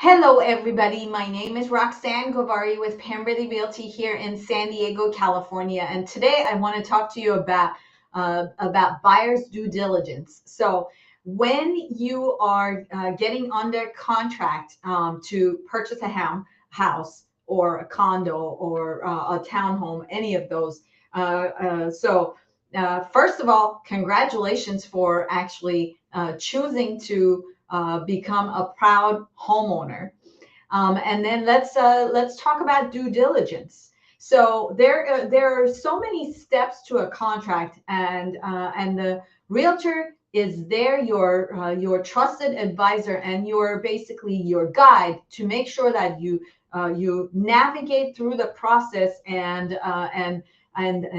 Hello, everybody. My name is Roxanne Govari with Pemberley Realty here in San Diego, California. And today I want to talk to you about buyer's due diligence. So when you are getting under contract to purchase a house or a condo or a townhome, any of those. First of all, congratulations for actually choosing to become a proud homeowner. And then let's talk about due diligence. So there are so many steps to a contract, and the realtor is there, your trusted advisor, and you're basically your guide to make sure that you navigate through the process and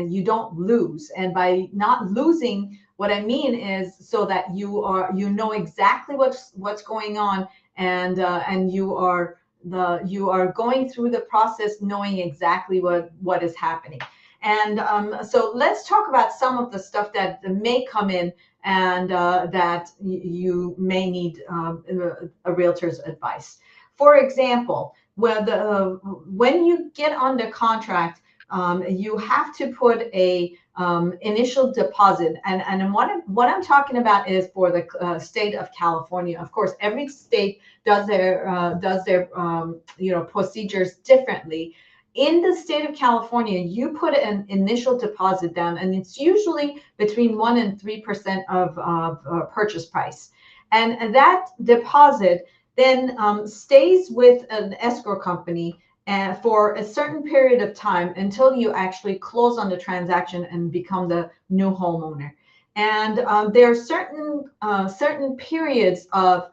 you don't lose. And by not losing, what I mean is so that you know exactly what's going on, and you are going through the process knowing exactly what is happening. And so let's talk about some of the stuff that may come in and that you may need a realtor's advice. For example, when you get under contract, you have to put a initial deposit, and what I'm talking about is for the state of California. Of course, every state does their procedures differently. In the state of California, you put an initial deposit down, and it's usually between 1% and 3% of purchase price, and that deposit then stays with an escrow company for a certain period of time until you actually close on the transaction and become the new homeowner. And there are certain periods of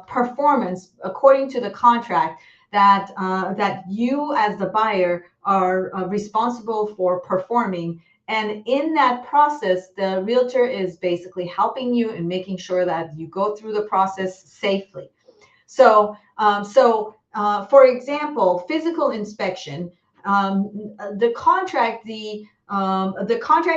performance according to the contract that you as the buyer are responsible for performing. And in that process, the realtor is basically helping you and making sure that you go through the process safely. For example, physical inspection. The contract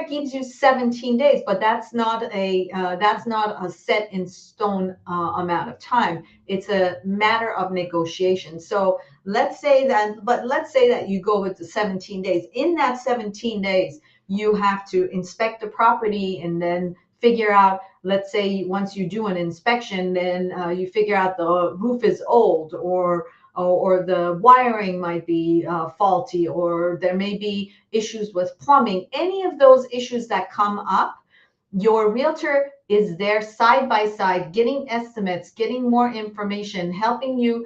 gives you 17 days, but that's not a set in stone amount of time. It's a matter of negotiation. So let's say that you go with the 17 days. In that 17 days, you have to inspect the property and then figure out, let's say once you do an inspection, then you figure out the roof is old, or the wiring might be faulty, or there may be issues with plumbing. Any of those issues that come up, your realtor is there side by side, getting estimates, getting more information, helping you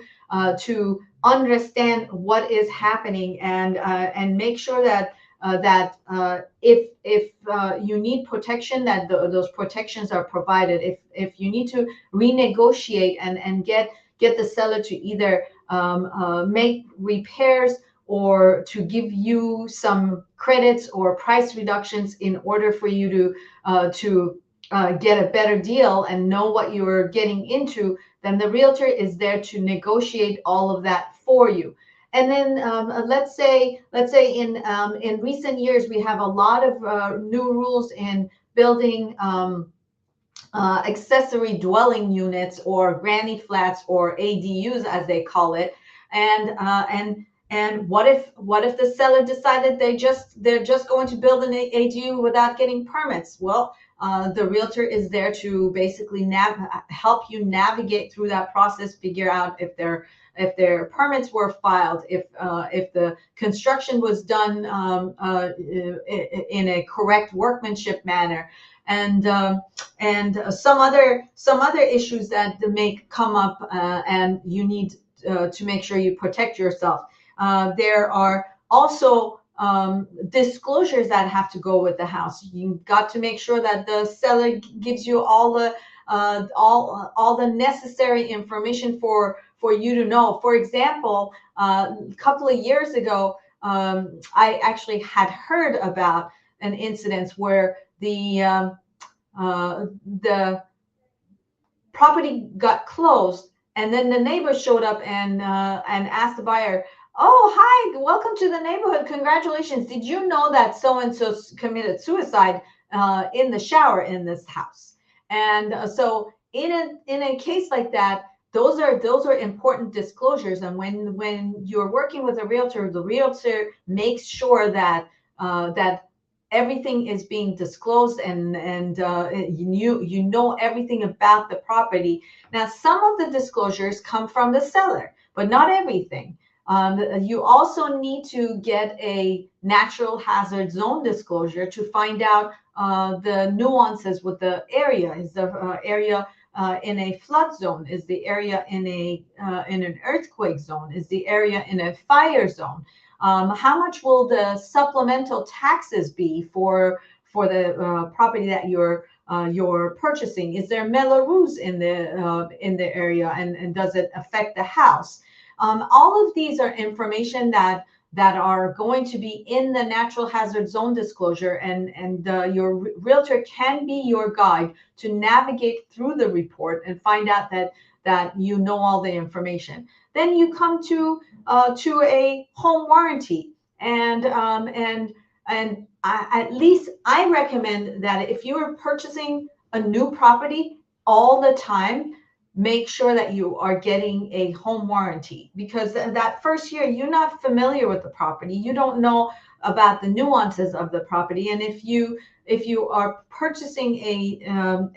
to understand what is happening, and make sure that if you need protection, that those protections are provided. If you need to renegotiate and get the seller to either make repairs or to give you some credits or price reductions in order for you to get a better deal and know what you're getting into, then the realtor is there to negotiate all of that for you. And then let's say in recent years we have a lot of new rules in building accessory dwelling units, or granny flats, or ADUs as they call it. And what if the seller decided they're just going to build an ADU without getting permits? Well, the realtor is there to basically help you navigate through that process, figure out if their permits were filed, if the construction was done in a correct workmanship manner, and some other issues that may come up, and you need to make sure you protect yourself. There are also disclosures that have to go with the house. You've got to make sure that the seller gives you all the necessary information for you to know. For example, a couple of years ago, I actually had heard about an incident where the property got closed, and then the neighbor showed up and asked the buyer, "Oh, hi, welcome to the neighborhood. Congratulations. Did you know that so and so committed suicide in the shower in this house?" And so in a case like that, those are important disclosures. And when you're working with a realtor, the realtor makes sure that everything is being disclosed, and you know everything about the property. Now, some of the disclosures come from the seller, but not everything. You also need to get a natural hazard zone disclosure to find out the nuances with the area. Is the area in a flood zone? Is the area in an earthquake zone? Is the area in a fire zone? How much will the supplemental taxes be for the property that you're purchasing? Is there Melrose in the area, and does it affect the house? All of these are information that are going to be in the natural hazard zone disclosure, and your realtor can be your guide to navigate through the report and find out that you know all the information. Then you come to a home warranty, and at least I recommend that if you are purchasing a new property all the time, make sure that you are getting a home warranty, because that first year you're not familiar with the property, you don't know about the nuances of the property. And if you are purchasing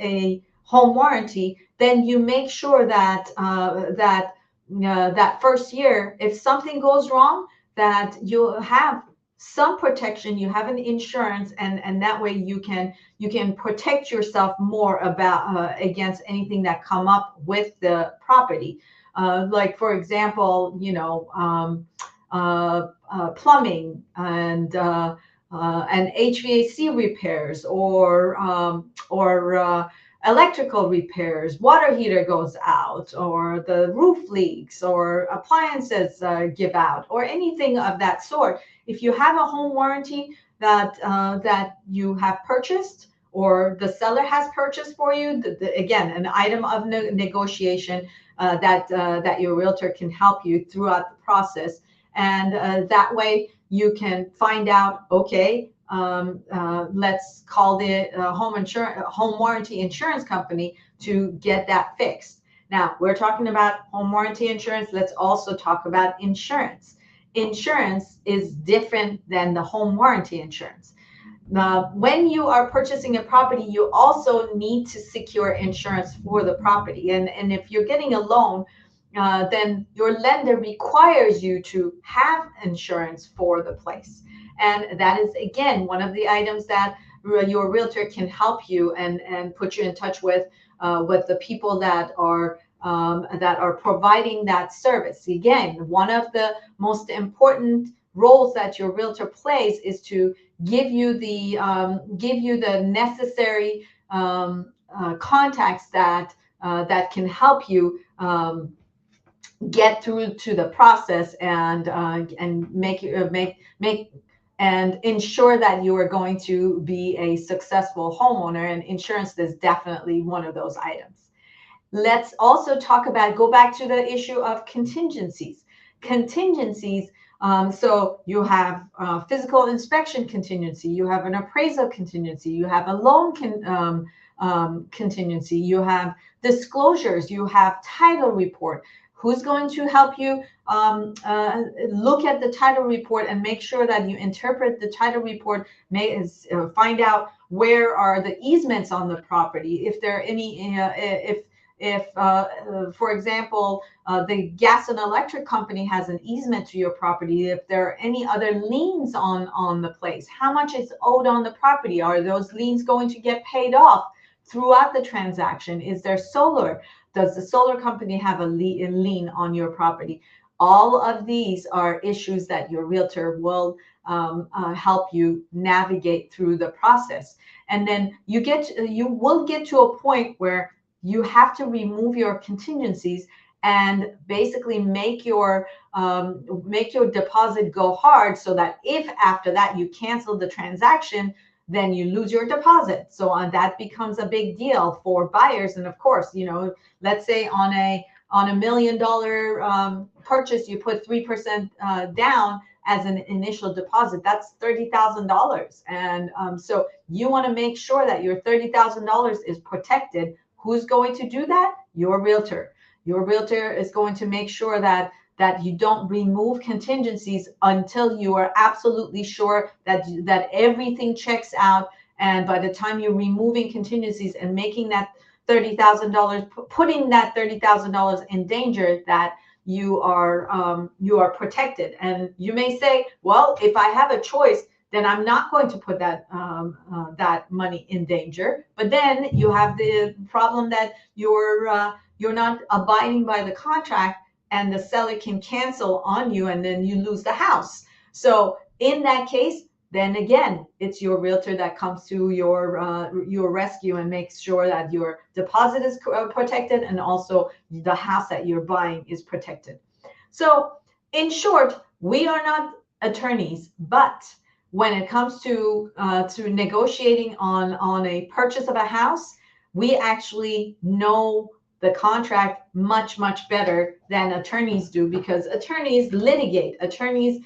a home warranty, then you make sure that first year, if something goes wrong, that you have some protection, you have an insurance, and that way you can protect yourself more about against anything that come up with the property. Like, for example, plumbing and HVAC repairs, or electrical repairs, water heater goes out, or the roof leaks, or appliances give out, or anything of that sort. If you have a home warranty that you have purchased, or the seller has purchased for you, again, an item of negotiation that your realtor can help you throughout the process. And that way you can find out, okay, let's call the home warranty insurance company to get that fixed. Now, we're talking about home warranty insurance. Let's also talk about insurance. Insurance is different than the home warranty insurance. When you are purchasing a property, you also need to secure insurance for the property. And if you're getting a loan, then your lender requires you to have insurance for the place. And that is, again, one of the items that your realtor can help you and put you in touch with the people that are providing that service. Again, one of the most important roles that your realtor plays is to give you the necessary contacts that can help you get through to the process, and make and ensure that you are going to be a successful homeowner. And insurance is definitely one of those items. Let's also go back to the issue of contingencies. So you have physical inspection contingency, you have an appraisal contingency, you have a loan contingency, you have disclosures, you have title report. Who's going to help you look at the title report and make sure that you interpret the title report, find out where are the easements on the property, if there are any, if for example, the gas and electric company has an easement to your property, if there are any other liens on the place, how much is owed on the property, are those liens going to get paid off throughout the transaction, is there solar, does the solar company have a lien on your property? All of these are issues that your realtor will help you navigate through the process. And then you will get to a point where you have to remove your contingencies and basically make your deposit go hard, so that if after that you cancel the transaction, then you lose your deposit. So that becomes a big deal for buyers. And of course, let's say on a $1 million purchase, you put 3% down as an initial deposit. That's $30,000. And so you want to make sure that your $30,000 is protected. Who's going to do that? Your realtor. Your realtor is going to make sure that you don't remove contingencies until you are absolutely sure that everything checks out. And by the time you're removing contingencies and making that $30,000, putting that $30,000 in danger, that you are protected. And you may say, well, if I have a choice, then I'm not going to put that money in danger. But then you have the problem that you're not abiding by the contract, and the seller can cancel on you, and then you lose the house. So in that case, then again, it's your realtor that comes to your rescue and makes sure that your deposit is protected, and also the house that you're buying is protected. So in short, we are not attorneys, but when it comes to negotiating on a purchase of a house, we actually know the contract much better than attorneys do, because attorneys litigate. Attorneys,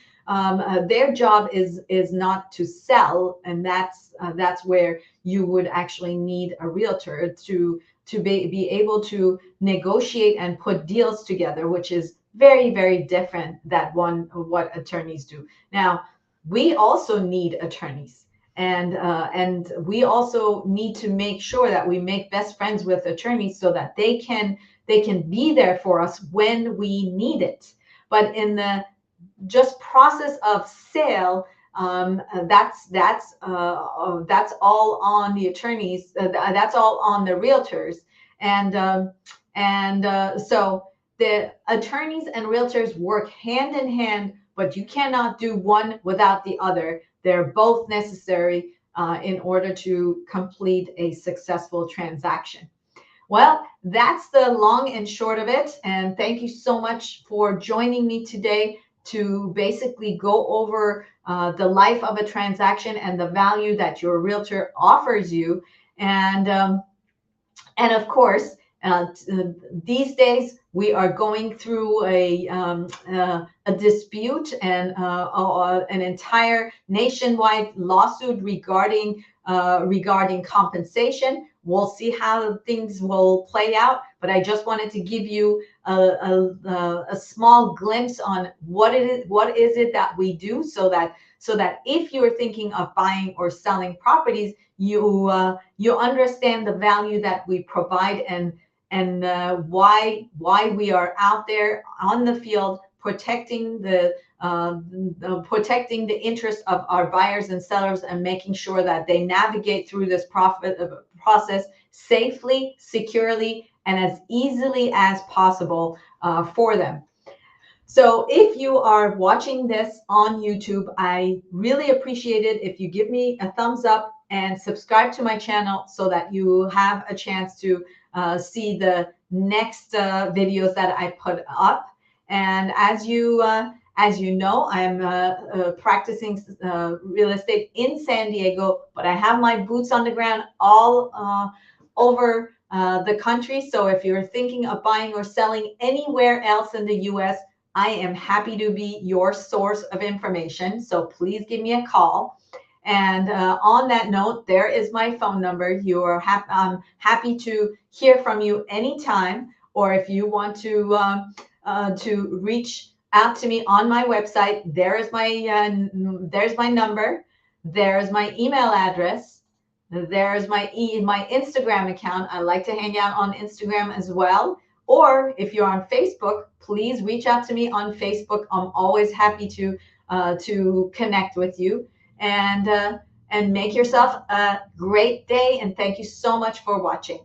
their job is not to sell, and that's where you would actually need a realtor to be able to negotiate and put deals together, which is very different than what attorneys do. Now, we also need attorneys, and we also need to make sure that we make best friends with attorneys so that they can be there for us when we need it. But in the just process of sale, that's all on the attorneys. That's all on the realtors, and so the attorneys and realtors work hand in hand, but you cannot do one without the other. They're both necessary in order to complete a successful transaction. Well, that's the long and short of it. And thank you so much for joining me today to basically go over the life of a transaction and the value that your realtor offers you. And of course, these days we are going through a dispute and an entire nationwide lawsuit regarding compensation. We'll see how things will play out, but I just wanted to give you a small glimpse on what is it that we do, so that if you're thinking of buying or selling properties, you understand the value that we provide, and why we are out there on the field protecting the interest of our buyers and sellers, and making sure that they navigate through this process safely, securely, and as easily as possible for them. So if you are watching this on YouTube, I really appreciate it if you give me a thumbs up and subscribe to my channel, so that you have a chance to see the next videos that I put up. And as you know, I'm practicing real estate in San Diego, but I have my boots on the ground all over the country. So if you're thinking of buying or selling anywhere else in the US, I am happy to be your source of information. So please give me a call. And on that note, there is my phone number. I'm happy to hear from you anytime, or if you want to reach out to me on my website, there's my number, there's my email address, there's my Instagram account. I like to hang out on Instagram as well. Or if you're on Facebook, please reach out to me on Facebook. I'm always happy to connect with you. And make yourself a great day. And thank you so much for watching.